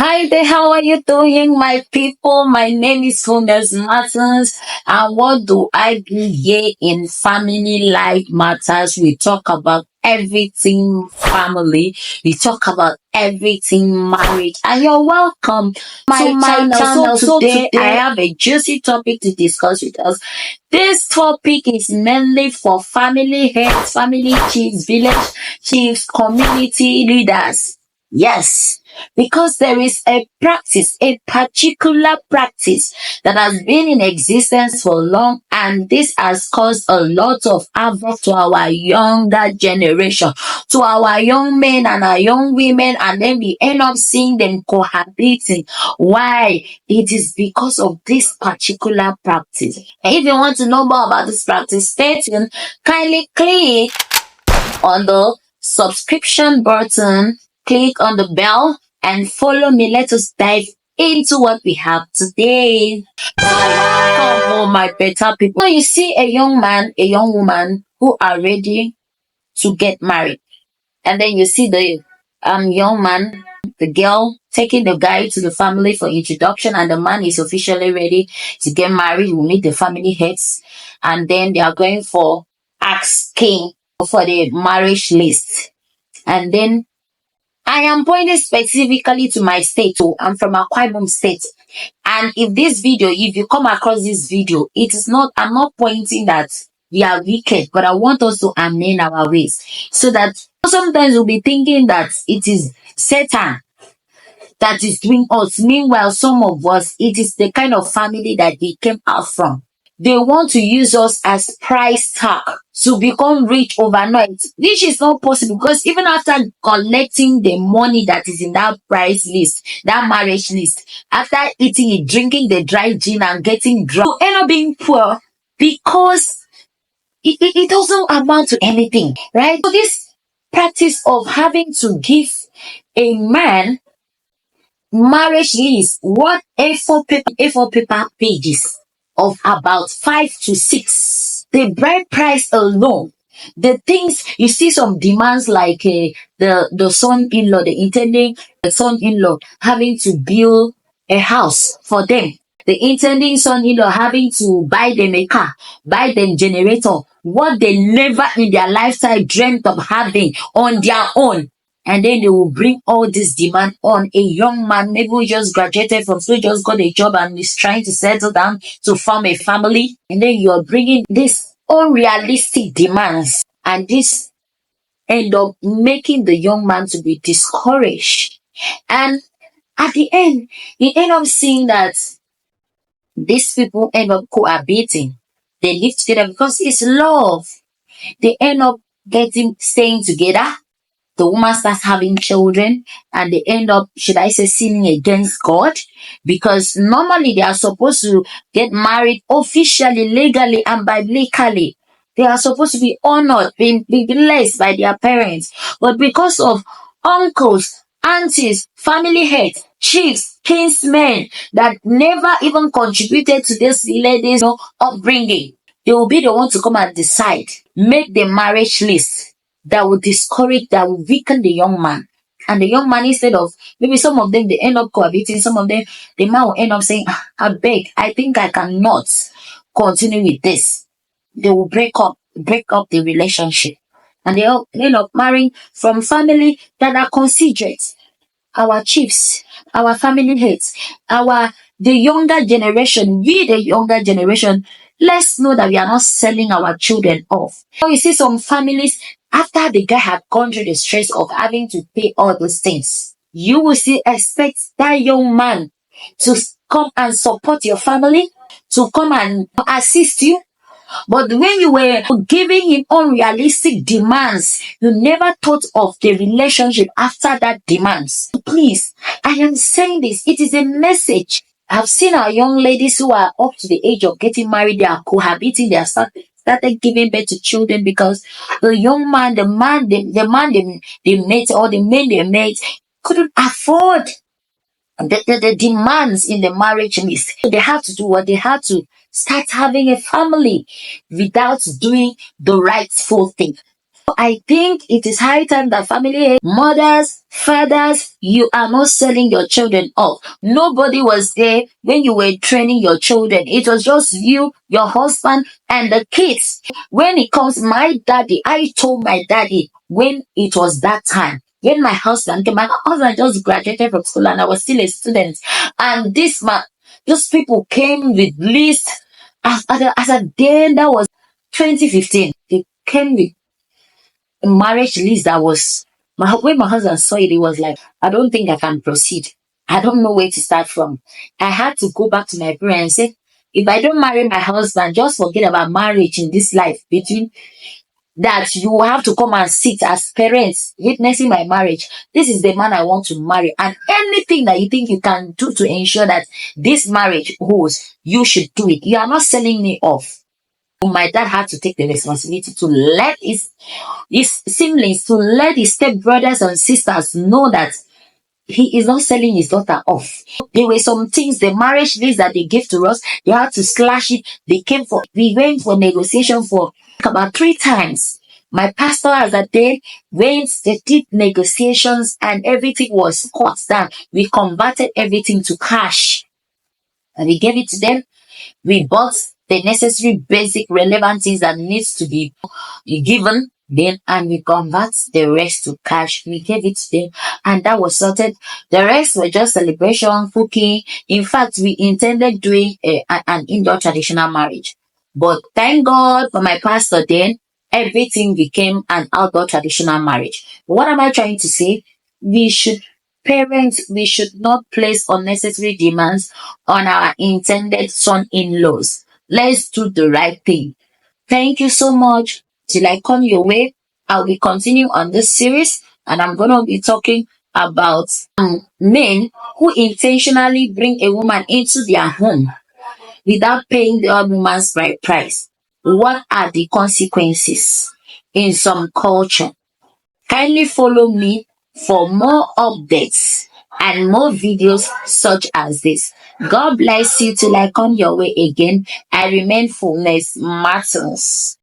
Hi there, how are you doing, my people? My name is Fullness Martins, and what do I do here in Family Life Matters? We talk about everything family, we talk about everything marriage, and you're welcome to my channel. So today I have a juicy topic to discuss with us. This topic is mainly for family heads, family chiefs, village chiefs, community leaders. Yes, because there is a practice, a particular practice that has been in existence for long, and this has caused a lot of havoc to our younger generation, to our young men and our young women, and then we end up seeing them cohabiting. Why? It is because of this particular practice. And if you want to know more about this practice, stay tuned. Kindly click on the subscription button, click on the bell, and follow me. Let us dive into what we have today. Come on, my better people. When you see a young man, a young woman who are ready to get married, and then you see the young man, the girl taking the guy to the family for introduction, and the man is officially ready to get married. We meet the family heads, and then they are going for asking for the marriage list. And then I am pointing specifically to my state. So I'm from Akwa Ibom State. And if you come across this video, I'm not pointing that we are wicked, but I want us to amend our ways. So that sometimes we'll be thinking that it is Satan that is doing us. Meanwhile, some of us, it is the kind of family that we came out from. They want to use us as price tag to become rich overnight, which is not possible, because even after collecting the money that is in that price list, that marriage list, after eating it, drinking the dry gin and getting drunk, you end up being poor because it doesn't amount to anything, right? So this practice of having to give a man marriage list, what A4 paper pages of about 5 to 6. The bride price alone, the things you see, some demands like the son-in-law, the intending son-in-law having to build a house for them, the intending son-in-law having to buy them a car, buy them generator, what they never in their lifetime dreamt of having on their own. And then they will bring all this demand on a young man, maybe who just graduated from school, just got a job and is trying to settle down to form a family. And then you're bringing this unrealistic demands, and this end up making the young man to be discouraged. And at the end, you end up seeing that these people end up cohabiting. They live together because it's love. They end up staying together. The woman starts having children, and they end up, should I say, sinning against God, because normally they are supposed to get married officially, legally, and biblically. They are supposed to be honored, be blessed by their parents. But because of uncles, aunties, family heads, chiefs, kinsmen that never even contributed to this lady's upbringing, they will be the one to come and decide, make the marriage list that will discourage, that will weaken the young man. And the young man, instead of, maybe some of them, they end up cohabiting, some of them, the man will end up saying, I beg, I think I cannot continue with this. They will break up the relationship. And they all end up marrying from family that are considerate. Our chiefs, our family heads, the younger generation, let's know that we are not selling our children off. So you see some families, after the guy had gone through the stress of having to pay all those things, you will still expect that young man to come and support your family, to come and assist you. But when you were giving him unrealistic demands, you never thought of the relationship after that demands. Please, I am saying this, it is a message. I've seen our young ladies who are up to the age of getting married, they are cohabiting, they are started giving birth to children because the young man, the man they met, or the men they met, couldn't afford the demands in the marriage list. So they had to do what? They had to start having a family without doing the rightful thing. I think it is high time that family, mothers, fathers, you are not selling your children off. Nobody was there when you were training your children. It was just you, your husband, and the kids. When it comes, my daddy, I told my daddy when it was that time. When my husband just graduated from school and I was still a student. And this man, those people came with lists. As a day that was 2015, they came with marriage list that was when my husband saw it, he was like, I don't think I can proceed. I don't know where to start from. I had to go back to my parents and say, if I don't marry my husband, just forget about marriage in this life between that you have to come and sit as parents witnessing my marriage. This is the man I want to marry. And anything that you think you can do to ensure that this marriage holds, you should do it. You are not selling me off. My dad had to take the responsibility to let his siblings, to let his step brothers and sisters know that he is not selling his daughter off. There were some things, the marriage list that they gave to us, they had to slash it. We went for negotiation for about 3 times. My pastor as a day went, they did negotiations and everything was cut down. We converted everything to cash and we gave it to them. We bought the necessary basic relevant things that needs to be given then, and we convert the rest to cash. We gave it to them and that was sorted. The rest were just celebration, cooking. In fact, we intended doing an indoor traditional marriage, but thank God for my pastor then, everything became an outdoor traditional marriage. What am I trying to say? We should Parents, we should not place unnecessary demands on our intended son-in-laws. Let's do the right thing. Thank you so much. Till I come your way, I'll be continuing on this series and I'm going to be talking about men who intentionally bring a woman into their home without paying the other woman's bride price. What are the consequences in some culture? Kindly follow me for more updates and more videos such as this. God bless you till I come your way again. I remain Fullness Martins.